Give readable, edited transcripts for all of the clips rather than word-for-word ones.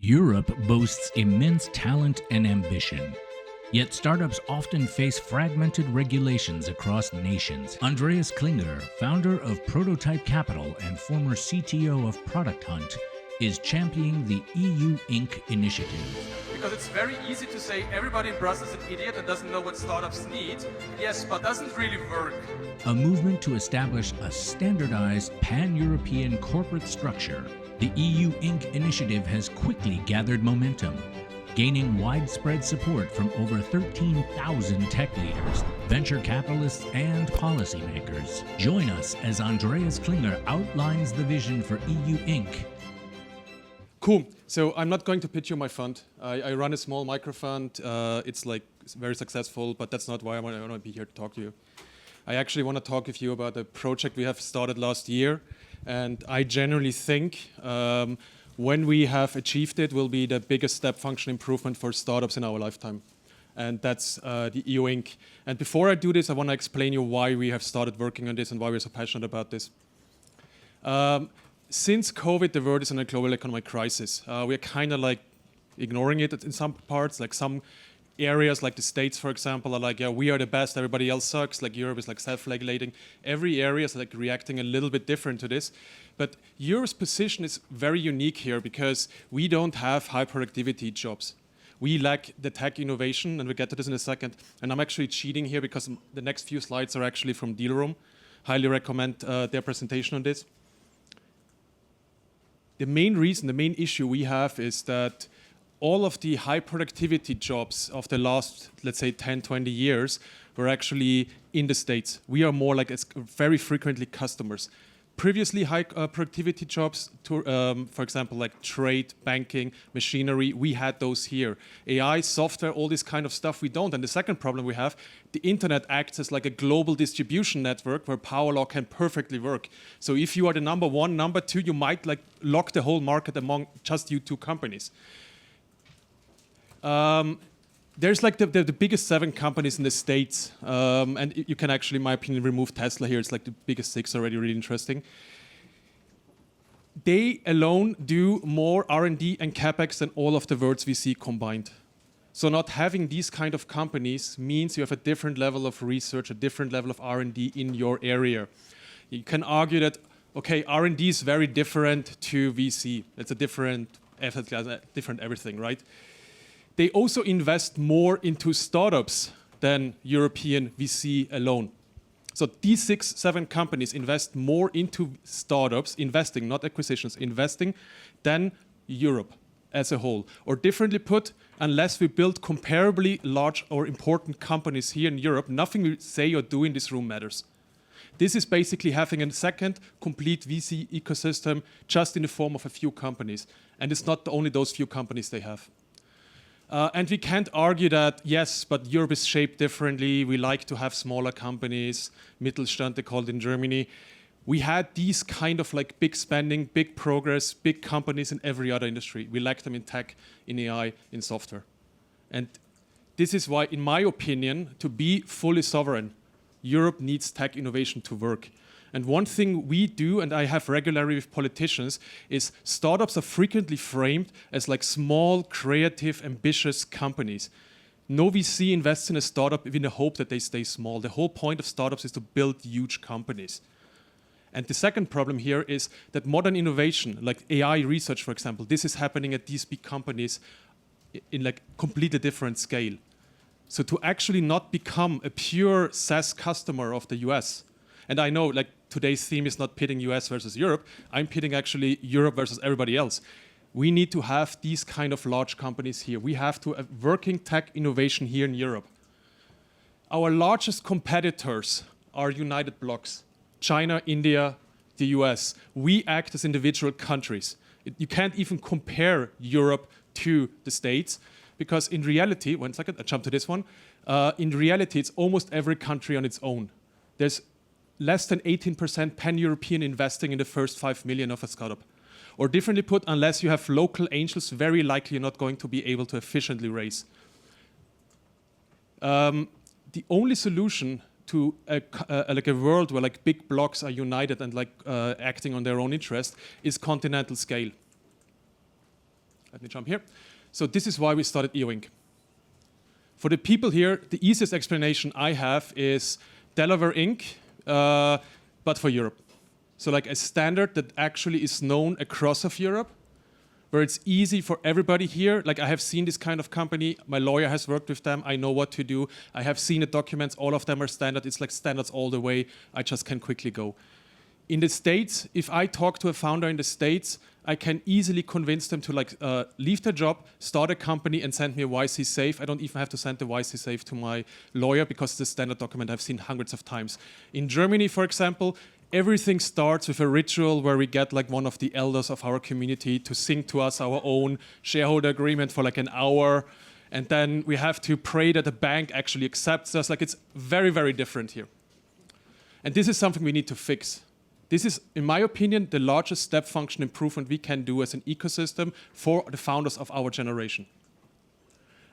Europe boasts immense talent and ambition. Yet startups often face fragmented regulations across nations. Andreas Klinger, founder of Prototype Capital and former CTO of Product Hunt, is championing the EU Inc. initiative. Because it's very easy to say everybody in Brussels is an idiot and doesn't know what startups need. Yes, but doesn't really work. A movement to establish a standardized pan-European corporate structure. The EU Inc. initiative has quickly gathered momentum, gaining widespread support from over 13,000 tech leaders, venture capitalists, and policymakers. Join us as Andreas Klinger outlines the vision for EU Inc. Cool. So I'm not going to pitch you my fund. I run a small micro fund. It's very successful, but that's not why I want to be here to talk to you. I actually want to talk with you about a project we have started last year. And I generally think when we have achieved it will be the biggest step function improvement for startups in our lifetime. And that's the EU Inc. And before I do this, I want to explain you why we have started working on this and why we're so passionate about this. Since COVID, the world is in a global economic crisis. We're kind of like ignoring it in some parts, like some areas like the States, for example, are like, yeah, we are the best, everybody else sucks. Like Europe is like self-regulating. Every area is like reacting a little bit different to this. But Europe's position is very unique here because we don't have high productivity jobs. We lack the tech innovation, and we'll get to this in a second. And I'm actually cheating here because the next few slides are actually from Dealroom. Highly recommend their presentation on this. The main issue we have is that all of the high productivity jobs of the last, let's say, 10, 20 years were actually in the States. We are more like very frequently customers. Previously, high productivity jobs, for example, like trade, banking, machinery, we had those here. AI, software, all this kind of stuff we don't. And the second problem we have, the internet acts as like a global distribution network where power law can perfectly work. So if you are the number one, number two, you might like lock the whole market among just you two companies. There's like the biggest 7 companies in the States, and you can actually, in my opinion, remove Tesla here. It's like the biggest 6 already, really interesting. They alone do more R&D and CapEx than all of the world's VC combined. So not having these kind of companies means you have a different level of research, a different level of R&D in your area. You can argue that, okay, R&D is very different to VC. It's a different asset class, different everything, right? They also invest more into startups than European VC alone. So these 6, 7 companies invest more into startups, investing, not acquisitions, investing, than Europe as a whole. Or differently put, unless we build comparably large or important companies here in Europe, nothing we say or do in this room matters. This is basically having a second complete VC ecosystem just in the form of a few companies. And it's not only those few companies they have. And we can't argue that, yes, but Europe is shaped differently. We like to have smaller companies, Mittelstand, they call it in Germany. We had these kind of like big spending, big progress, big companies in every other industry. We lack them in tech, in AI, in software. And this is why, in my opinion, to be fully sovereign, Europe needs tech innovation to work. And one thing we do, and I have regularly with politicians, is startups are frequently framed as like small, creative, ambitious companies. No VC invests in a startup in the hope that they stay small. The whole point of startups is to build huge companies. And the second problem here is that modern innovation, like AI research, for example, this is happening at these big companies in like completely different scale. So to actually not become a pure SaaS customer of the US, and I know like today's theme is not pitting US versus Europe. I'm pitting actually Europe versus everybody else. We need to have these kind of large companies here. We have to have working tech innovation here in Europe. Our largest competitors are United Blocks, China, India, the US. We act as individual countries. You can't even compare Europe to the States because in reality, one second, I jump to this one. In reality, it's almost every country on its own. There's less than 18% pan-European investing in the first 5 million of a startup. Or differently put, unless you have local angels, very likely you're not going to be able to efficiently raise. The only solution to like a world where like big blocks are united and like acting on their own interest is continental scale. Let me jump here. So this is why we started EU Inc. For the people here, the easiest explanation I have is Delaware Inc., but for Europe. So like a standard that actually is known across of Europe, where it's easy for everybody here. Like I have seen this kind of company, my lawyer has worked with them, I know what to do. I have seen the documents, all of them are standard, it's like standards all the way, I just can quickly go. In the States, if I talk to a founder in the States, I can easily convince them to leave their job, start a company and send me a YC safe. I don't even have to send the YC safe to my lawyer because it's a standard document I've seen hundreds of times. In Germany, for example, everything starts with a ritual where we get like one of the elders of our community to sing to us our own shareholder agreement for like an hour. And then we have to pray that the bank actually accepts us. Like it's very, very different here. And this is something we need to fix. This is, in my opinion, the largest step function improvement we can do as an ecosystem for the founders of our generation.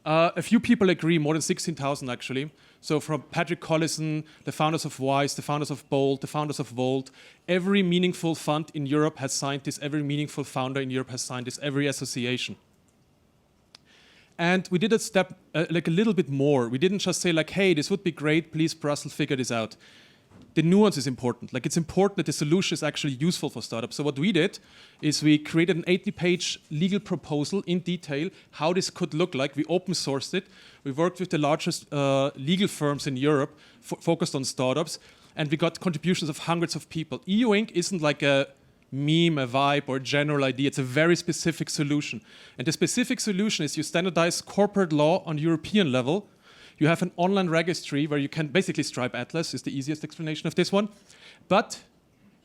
A few people agree, more than 16,000 actually. So from Patrick Collison, the founders of Wise, the founders of Bolt, the founders of Volt, every meaningful fund in Europe has signed this, every meaningful founder in Europe has signed this, every association. And we did a step like a little bit more. We didn't just say like, hey, this would be great, please Brussels, figure this out. The nuance is important. Like it's important that the solution is actually useful for startups. So what we did is we created an 80-page legal proposal in detail how this could look like. We open sourced it. We worked with the largest legal firms in Europe focused on startups, and we got contributions of hundreds of people. EU Inc. isn't like a meme, a vibe, or a general idea. It's a very specific solution. And the specific solution is you standardize corporate law on European level. You have an online registry where you can basically Stripe Atlas is the easiest explanation of this one. But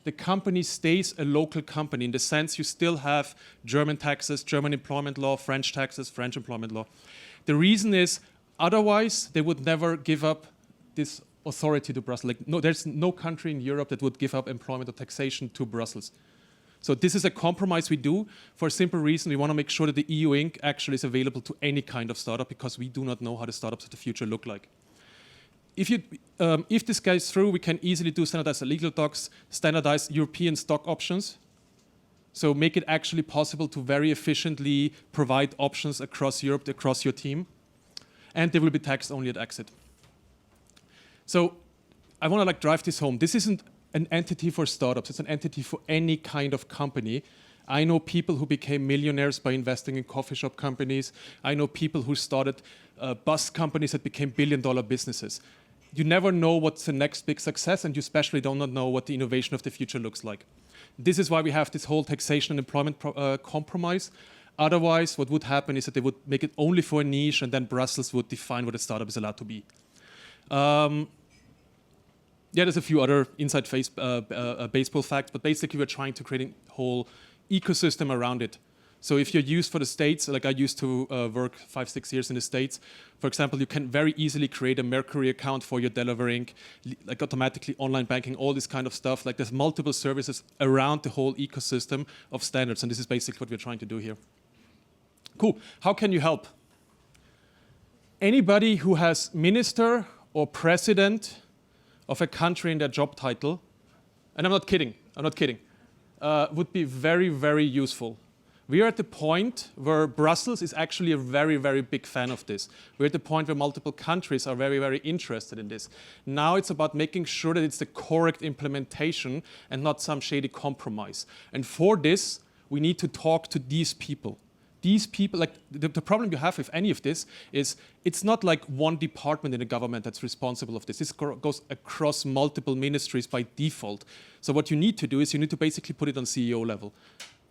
the company stays a local company in the sense you still have German taxes, German employment law, French taxes, French employment law. The reason is otherwise they would never give up this authority to Brussels. Like, no, there's no country in Europe that would give up employment or taxation to Brussels. So this is a compromise we do for a simple reason. We want to make sure that the EU Inc. actually is available to any kind of startup because we do not know how the startups of the future look like. If this goes through, we can easily do standardized legal docs, standardized European stock options. So make it actually possible to very efficiently provide options across Europe, across your team. And they will be taxed only at exit. So I want to drive this home. This isn't an entity for startups. It's an entity for any kind of company. I know people who became millionaires by investing in coffee shop companies. I know people who started bus companies that became billion-dollar businesses. You never know what's the next big success, and you especially do not know what the innovation of the future looks like. This is why we have this whole taxation and employment compromise. Otherwise, what would happen is that they would make it only for a niche, and then Brussels would define what a startup is allowed to be. Yeah, there's a few other inside baseball facts, but basically we're trying to create a whole ecosystem around it. So if you're used for the States, like I used to work 5-6 years in the States, for example, you can very easily create a Mercury account for your Delaware Inc., like automatically online banking, all this kind of stuff. Like there's multiple services around the whole ecosystem of standards, and this is basically what we're trying to do here. Cool. How can you help? Anybody who has minister or president of a country in their job title, and I'm not kidding, would be very, very useful. We are at the point where Brussels is actually a very, very big fan of this. We're at the point where multiple countries are very, very interested in this. Now it's about making sure that it's the correct implementation and not some shady compromise. And for this, we need to talk to these people. These people, like the problem you have with any of this is it's not like one department in the government that's responsible of this. This goes across multiple ministries by default. So what you need to do is you need to basically put it on CEO level.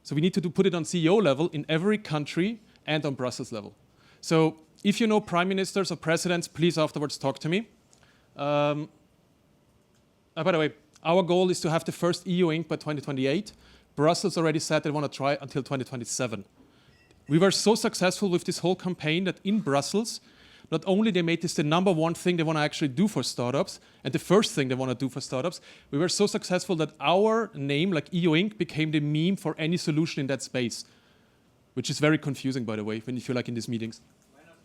So we need to put it on CEO level in every country and on Brussels level. So if you know prime ministers or presidents, please afterwards talk to me. By the way, our goal is to have the first EU Inc. by 2028. Brussels already said they want to try until 2027. We were so successful with this whole campaign that in Brussels, not only they made this the #1 thing they want to actually do for startups, and the first thing they want to do for startups, we were so successful that our name, like EU Inc., became the meme for any solution in that space, which is very confusing, by the way, when you feel like in these meetings. Why not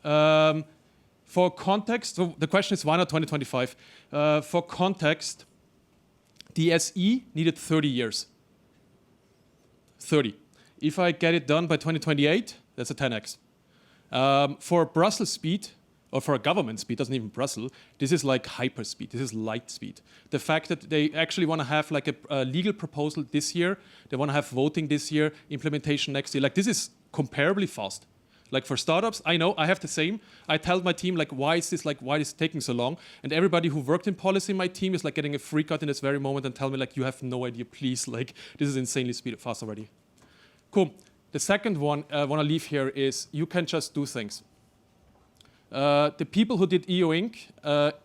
2025? For context, so the question is why not 2025? For context, the SE needed 30 years. 30. If I get it done by 2028, that's a 10x. For Brussels speed, or for a government speed, doesn't even Brussels, this is like hyper speed, this is light speed. The fact that they actually want to have like a legal proposal this year, they want to have voting this year, implementation next year, like this is comparably fast. Like for startups, I know, I have the same. I tell my team, like, why is it taking so long? And everybody who worked in policy in my team is like getting a freak out in this very moment and tell me like, you have no idea, please, like, this is insanely fast already. Cool. The second one I want to leave here is you can just do things. The people who did EU Inc.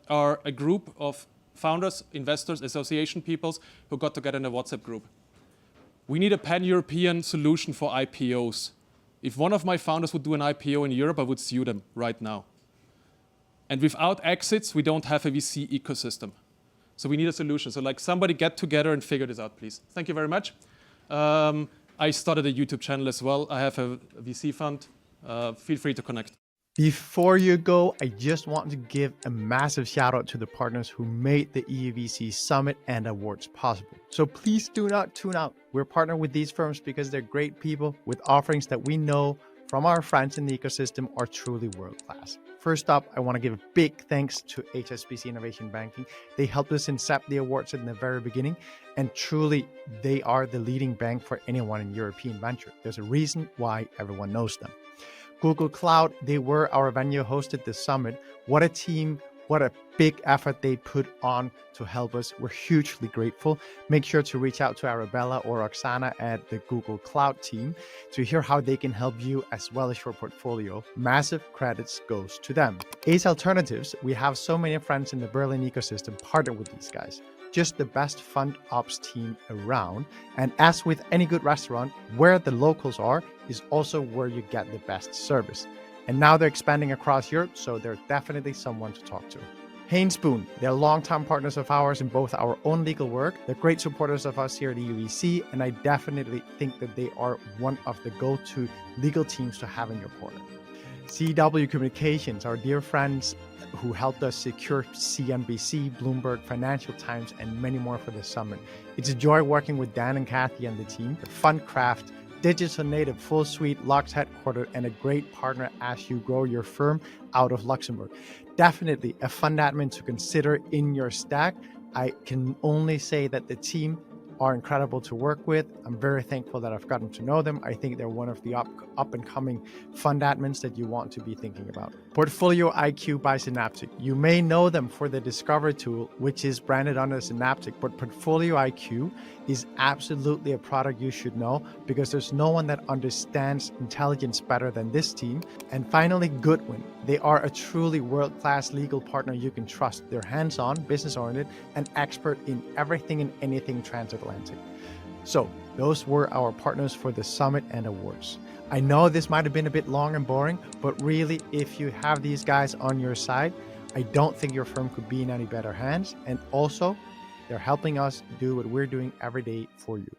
Are a group of founders, investors, association peoples who got together in a WhatsApp group. We need a pan-European solution for IPOs. If one of my founders would do an IPO in Europe, I would sue them right now. And without exits, we don't have a VC ecosystem. So we need a solution. So like somebody get together and figure this out, please. Thank you very much. I started a YouTube channel as well. I have a VC fund. Feel free to connect. Before you go, I just want to give a massive shout out to the partners who made the EUVC Summit and Awards possible. So please do not tune out. We're partnered with these firms because they're great people with offerings that we know from our friends in the ecosystem are truly world-class. First up, I want to give a big thanks to HSBC Innovation Banking. They helped us accept the awards in the very beginning, and truly, they are the leading bank for anyone in European venture. There's a reason why everyone knows them. Google Cloud, they were our venue, hosted the summit. What a team, what a big effort they put on to help us. We're hugely grateful. Make sure to reach out to Arabella or Oksana at the Google Cloud team to hear how they can help you as well as your portfolio. Massive credits goes to them. Ace Alternatives, we have so many friends in the Berlin ecosystem partnered with these guys. Just the best fund ops team around. And as with any good restaurant, where the locals are is also where you get the best service. And now they're expanding across Europe, so they're definitely someone to talk to. Haynes Boone, they're longtime partners of ours in both our own legal work. They're great supporters of us here at EUVC, and I definitely think that they are one of the go-to legal teams to have in your corner. CW Communications, our dear friends who helped us secure CNBC, Bloomberg, Financial Times, and many more for the summit. It's a joy working with Dan and Kathy and the team. The Fundcraft, digital native, full suite, Lux headquartered, and a great partner as you grow your firm out of Luxembourg. Definitely a fund admin to consider in your stack. I can only say that the team are incredible to work with. I'm very thankful that I've gotten to know them. I think they're one of the up and coming fund admins that you want to be thinking about. Portfolio IQ by Synaptic. You may know them for the Discover tool, which is branded under Synaptic, but Portfolio IQ is absolutely a product you should know because there's no one that understands intelligence better than this team. And finally, Goodwin. They are a truly world-class legal partner you can trust. They're hands-on, business-oriented, and expert in everything and anything transatlantic. So those were our partners for the summit and awards. I know this might have been a bit long and boring, but really, if you have these guys on your side, I don't think your firm could be in any better hands. And also, they're helping us do what we're doing every day for you.